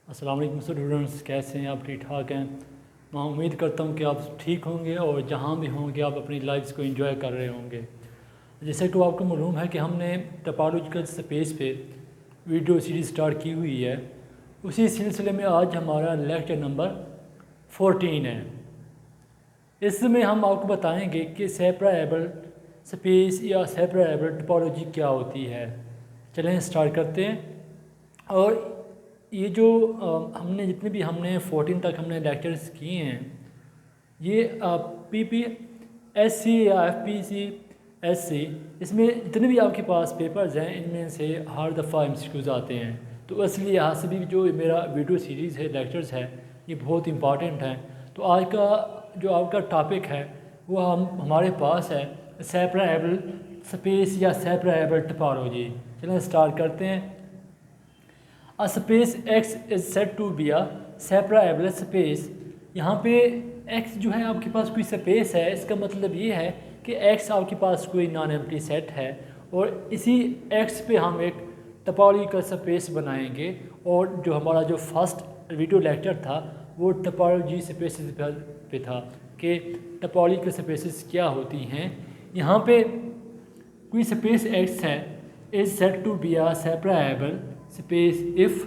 अस्सलाम वालेकुम स्टूडेंट्स, कैसे हैं आप? ठीक ठाक हैं? मैं उम्मीद करता हूं कि आप ठीक होंगे और जहां भी होंगे आप अपनी लाइफ को एंजॉय कर रहे होंगे। जैसे कि आपको मालूम है कि हमने टोपोलॉजिकल स्पेस पे वीडियो सीरीज़ स्टार्ट की हुई है। उसी सिलसिले में आज हमारा लेक्चर नंबर 14 है। इसमें हम आपको बताएंगे कि सेपरेबल स्पेस या सेपरेबल टोपोलॉजी क्या होती है। चलें स्टार्ट करते हैं। और ये जो हमने जितने भी हमने 14 तक हमने लेक्चर्स किए हैं, ये PPSC या FPCSC, इसमें जितने भी आपके पास पेपर्स हैं इनमें से हर दफ़ा MCQs आते हैं। तो इसलिए यहाँ से भी जो मेरा वीडियो सीरीज़ है, लेक्चर्स है, ये बहुत इंपॉर्टेंट हैं। तो आज का जो आपका टॉपिक है वो हमारे पास है सेपरेबल स्पेस या सेपरेबल टोपोलॉजी। चलें स्टार्ट करते हैं। A space X is said to be a separable space। यहाँ पे X जो है आपके पास कोई स्पेस है, इसका मतलब ये है कि X आपके पास कोई नॉन एम्प्टी सेट है और इसी X पे हम एक टोपोलॉजिकल स्पेस बनाएंगे। और जो हमारा जो फर्स्ट वीडियो लेक्चर था वो टोपोलॉजी स्पेसेस पे था कि टोपोलॉजिकल स्पेसेस क्या होती हैं। यहाँ पे कोई स्पेस X है is said to be a separable space if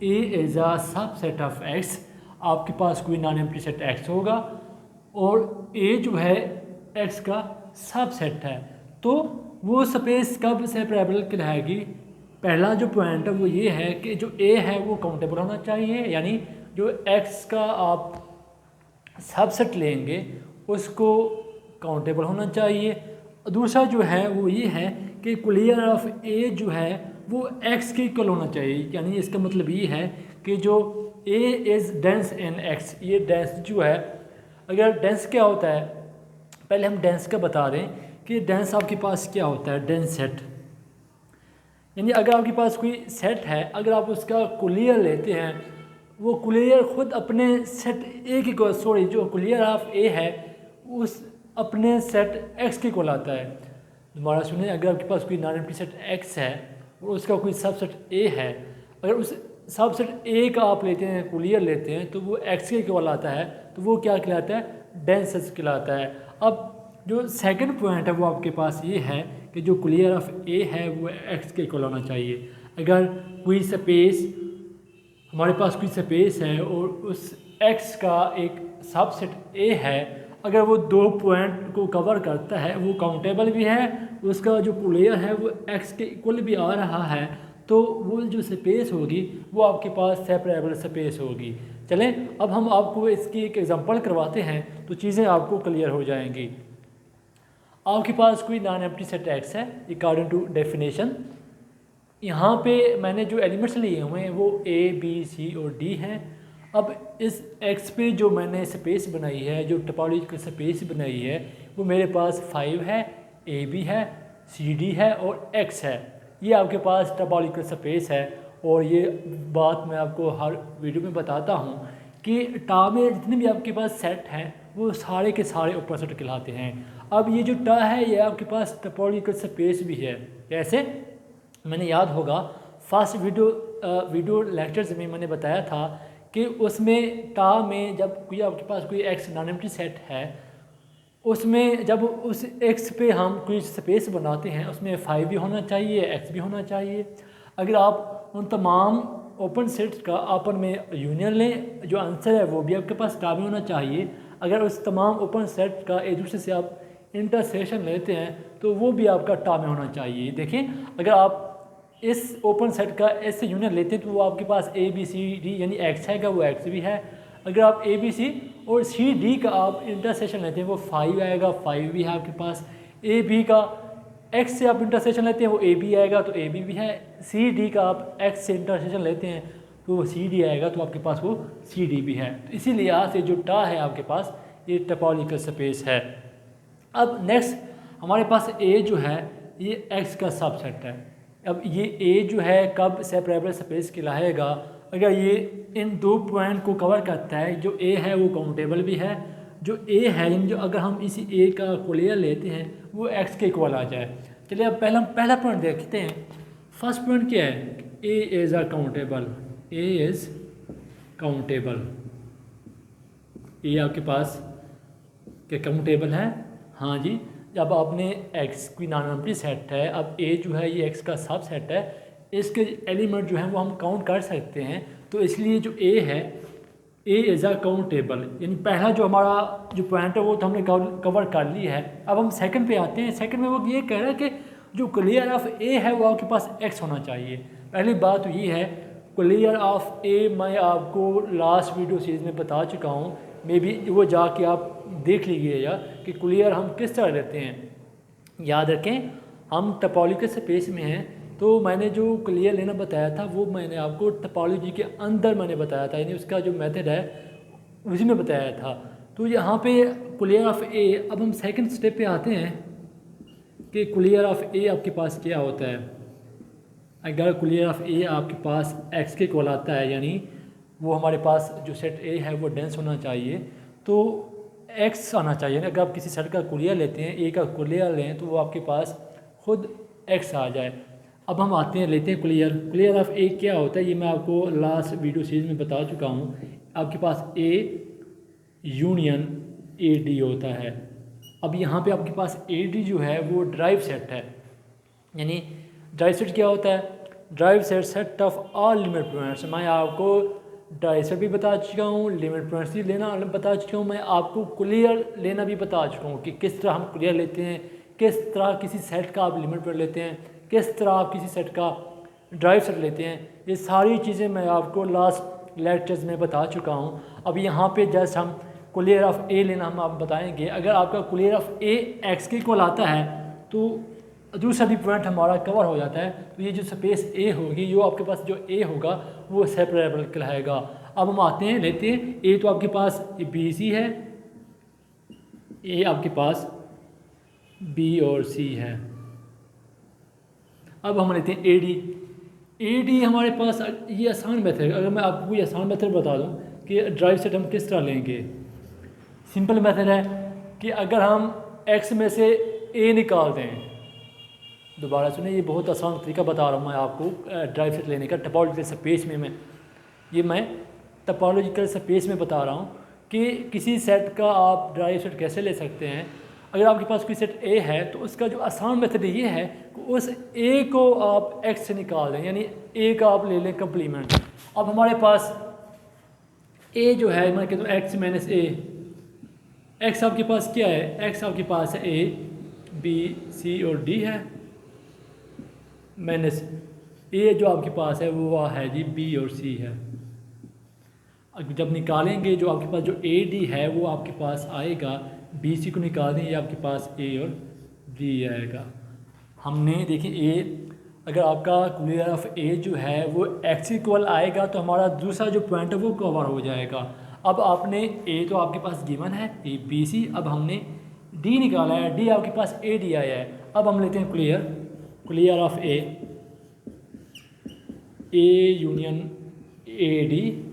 A is a subset of X। आपके पास कोई नॉन एम्प्टी सेट X होगा और A जो है X का सबसेट है, तो वो स्पेस कब सेपरेबल कहलाएगी? पहला जो पॉइंट है वो ये है कि जो A है वो काउंटेबल होना चाहिए, यानी जो X का आप सबसेट लेंगे उसको काउंटेबल होना चाहिए। दूसरा जो है वो ये है कि क्लियर ऑफ A जो है वो X के इक्वल होना चाहिए, यानी इसका मतलब ये है कि जो A is dense in X, ये डेंस जो है, अगर डेंस क्या होता है, पहले हम डेंस का बता दें कि डेंस आपके पास क्या होता है। डेंस सेट यानी अगर आपके पास कोई सेट है, अगर आप उसका क्लियर लेते हैं, वो क्लियर खुद अपने सेट A की को सॉरी जो क्लियर ऑफ A है उस अपने सेट X के इक्वल आता है। दोबारा सुनिए, अगर आपके पास कोई नॉन एम्प्टी सेट X है और उसका कोई सबसेट A है, अगर उस सबसेट A का आप लेते हैं, क्लियर लेते हैं, तो वो X के इक्वल आता है, तो वो क्या कहलाता है? डेंस कहलाता है। अब जो सेकंड पॉइंट है वो आपके पास ये है कि जो क्लियर ऑफ A है वो X के इक्वल होना चाहिए। अगर कोई स्पेस हमारे पास कोई स्पेस है और उस X का एक सबसेट A है, अगर वो दो पॉइंट को कवर करता है, वो काउंटेबल भी है, उसका जो क्लियर है वो X के इक्वल भी आ रहा है, तो वो जो स्पेस होगी वो आपके पास सेपरेबल स्पेस होगी। चलें अब हम आपको इसकी एक एग्जांपल करवाते हैं तो चीज़ें आपको क्लियर हो जाएंगी। आपके पास कोई नॉन एम्प्टी सेट X है अकॉर्डिंग टू डेफिनेशन। यहाँ पे मैंने जो एलिमेंट्स लिए हुए हैं वो A, B, C और D हैं। अब इस X पे जो मैंने स्पेस बनाई है, जो टोपोलॉजिकल स्पेस बनाई है, वो मेरे पास 5 है, AB है, CD है और X है। ये आपके पास टोपोलॉजिकल स्पेस है। और ये बात मैं आपको हर वीडियो में बताता हूँ कि टा में जितने भी आपके पास सेट हैं वो सारे के सारे ऊपर सेट कहलाते हैं। अब ये जो टा है ये आपके पास टोपोलॉजिकल स्पेस भी है। कैसे? मैंने याद होगा फर्स्ट वीडियो लेक्चर्स में मैंने बताया था कि उसमें टा में जब कोई आपके पास कोई X नॉन एम्प्टी सेट है, उसमें जब उस X पे हम कोई स्पेस बनाते हैं उसमें 5 भी होना चाहिए, X भी होना चाहिए। अगर आप उन तमाम ओपन सेट्स का आपन में यूनियन लें, जो आंसर है वो भी आपके पास टा में होना चाहिए। अगर उस तमाम ओपन सेट का एक दूसरे से आप इंटरसेक्शन लेते हैं तो वो भी आपका टा में होना चाहिए। देखिए, अगर आप इस ओपन सेट का एस से यूनियन लेते हैं तो वो आपके पास ABCD यानी X है, वो X भी है। अगर आप ABC और CD का आप इंटरसेक्शन लेते हैं वो 5 आएगा, 5 भी है आपके पास। AB का X से आप इंटरसेक्शन लेते हैं वो AB आएगा, तो AB भी है। CD का आप X से इंटरसेक्शन लेते हैं तो वो CD आएगा, तो आपके पास वो CD भी है। तो इसीलिए यहाँ से जो टा है आपके पास ये टोपोलॉजिकल स्पेस है। अब नेक्स्ट हमारे पास A जो है ये X का सबसेट है। अब ये A जो है कब सेपरेबल स्पेस कहलाएगा? अगर ये इन दो पॉइंट को कवर करता है, जो A है वो काउंटेबल भी है, जो A है जो अगर हम इसी A का क्लियर लेते हैं वो X के इक्वल आ जाए। चलिए अब पहला पॉइंट देखते हैं। फर्स्ट पॉइंट क्या है? A is a countable, A is countable. A आपके पास क्या काउंटेबल है? हाँ जी। जब आपने एक्स कोई नॉन एम्प्टी सेट है, अब ए जो है ये एक्स का सब सेट है, इसके एलिमेंट जो हैं वो हम काउंट कर सकते हैं। तो इसलिए जो ए है, ए इज़ अ काउंटेबल, यानी पहला जो हमारा जो पॉइंट है वो तो हमने कवर कर लिया है। अब हम सेकंड पे आते हैं। सेकंड में वो ये कह रहा है कि जो क्लियर ऑफ ए है वो आपके पास एक्स होना चाहिए। पहली बात तो ये है, क्लियर ऑफ ए मैं आपको लास्ट वीडियो सीरीज में बता चुका हूँ, मे बी वो जाके आप देख लीजिएगा कि क्लियर हम किस तरह लेते हैं। याद रखें हम टोपोलॉजिकल स्पेस में हैं, तो मैंने जो क्लियर लेना बताया था वो मैंने आपको टोपोलॉजी के अंदर मैंने बताया था, यानी उसका जो मेथड है उसी में बताया था। तो यहाँ पे क्लियर ऑफ ए, अब हम सेकंड स्टेप पे आते हैं कि क्लियर ऑफ ए आपके पास क्या होता है। अगर क्लियर ऑफ ए आपके पास एक्स के इक्वल आता है, यानी वो हमारे पास जो सेट ए है वो डेंस होना चाहिए, तो एक्स आना चाहिए। अगर आप किसी सेट का क्लियर लेते हैं, ए का क्लियर लें, तो वो आपके पास खुद एक्स आ जाए। अब हम आते हैं, लेते हैं क्लियर। क्लियर ऑफ ए क्या होता है ये मैं आपको लास्ट वीडियो सीरीज में बता चुका हूँ। आपके पास ए यूनियन ए डी होता है। अब यहाँ पे आपके पास ए डी जो है वो ड्राइव सेट है, यानी ड्राइव सेट क्या होता है? Drive set set of all limit points. मैं आपको ड्राइव सेट भी बता चुका हूँ, लिमिट पॉइंट्स भी लेना बता चुका हूँ, मैं आपको क्लियर लेना भी बता चुका हूँ कि किस तरह हम क्लियर लेते हैं, किस तरह किसी सेट का आप लिमिट पॉइंट लेते हैं, किस तरह आप किसी सेट का ड्राइव सेट लेते हैं। ये सारी चीज़ें मैं आपको लास्ट लेक्चर्स में बता चुका हूँ। अब यहाँ पे जस्ट हम क्लियर ऑफ ए लेना हम आप बताएंगे। अगर आपका क्लियर ऑफ ए एक्स के इक्वल आता है तो दूसरा भी पॉइंट हमारा कवर हो जाता है। तो ये जो स्पेस ए होगी, जो आपके पास जो ए होगा वो सेपरेबल कहलाएगा। अब हम आते हैं, लेते हैं ए, तो आपके पास बी सी है, ए आपके पास बी और सी है। अब हम लेते हैं ए डी। ए डी हमारे पास ये आसान मेथड है। अगर मैं आपको ये आसान मेथड बता दूं कि ड्राइव सेट हम किस तरह लेंगे, सिंपल मेथड है कि अगर हम एक्स में से ए निकाल दें, दोबारा सुनिए ये बहुत आसान तरीका बता रहा हूँ मैं आपको ड्राइव सेट लेने का टोपोलॉजिकल स्पेस में। मैं टोपोलॉजिकल स्पेस में बता रहा हूँ कि किसी सेट का आप ड्राइव सेट कैसे ले सकते हैं। अगर आपके पास कोई सेट ए है तो उसका जो आसान मेथड ये है कि उस ए को आप एक्स से निकाल दें, यानी ए का आप ले लें कंप्लीमेंट। अब हमारे पास ए जो है, मैं कहता हूँ एक्स माइनस ए। एक्स आपके पास क्या है? एक्स आपके पास है ए बी सी और डी है, माइनस ए जो आपके पास है वो है जी बी और सी है। जब निकालेंगे जो आपके पास जो ए डी है वो आपके पास आएगा, बी सी को निकाल दें, ये आपके पास ए और डी आएगा। हमने देखिए ए, अगर आपका क्लियर ऑफ ए जो है वो एक्स इक्वल आएगा तो हमारा दूसरा जो पॉइंट है वो कवर हो जाएगा। अब आपने ए तो आपके पास गिवन है ए बी सी, अब हमने डी निकाला है, डी आपके पास ए डी आया है। अब हम लेते हैं clear of A union A D.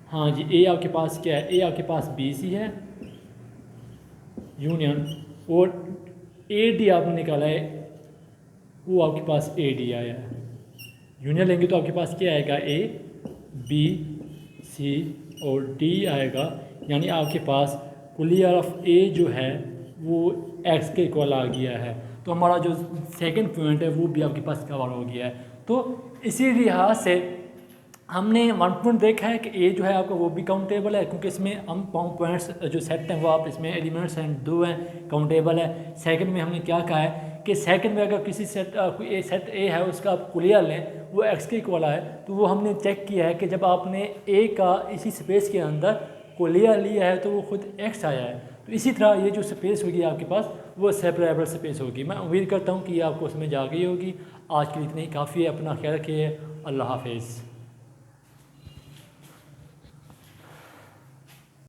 हाँ जी, ए आपके पास क्या है? ए आपके पास बी सी है यूनियन, और ए डी आपने निकाला है वो आपके पास ए डी आया है। यूनियन लेंगे तो आपके पास क्या आएगा? ए बी सी और डी आएगा, यानी आपके पास क्लियर ऑफ ए जो है वो एक्स के इक्वल आ गया है। तो हमारा जो सेकंड पॉइंट है वो भी आपके पास कवर हो गया है। तो इसी लिहाज से हमने वन पॉइंट देखा है कि ए जो है आपका वो भी काउंटेबल है, क्योंकि इसमें हम पॉइंट्स जो सेट हैं वो आप इसमें एलिमेंट्स हैं 2 हैं, काउंटेबल है। सेकंड में हमने क्या कहा है कि सेकंड में अगर किसी सेट कोई सेट ए है उसका आप क्लियर लें, वो एक्स के इक्वल है, तो वो हमने चेक किया है कि जब आपने ए का इसी स्पेस के अंदर क्लियर लिया है तो वो खुद एक्स आया है। तो इसी तरह ये जो स्पेस होगी आपके पास वो सेपरेबल स्पेस होगी। मैं उम्मीद करता हूँ कि ये आपको समझ आ गई होगी। आज के लिए इतना ही काफ़ी है। अपना ख्याल रखिए। अल्लाह हाफिज़।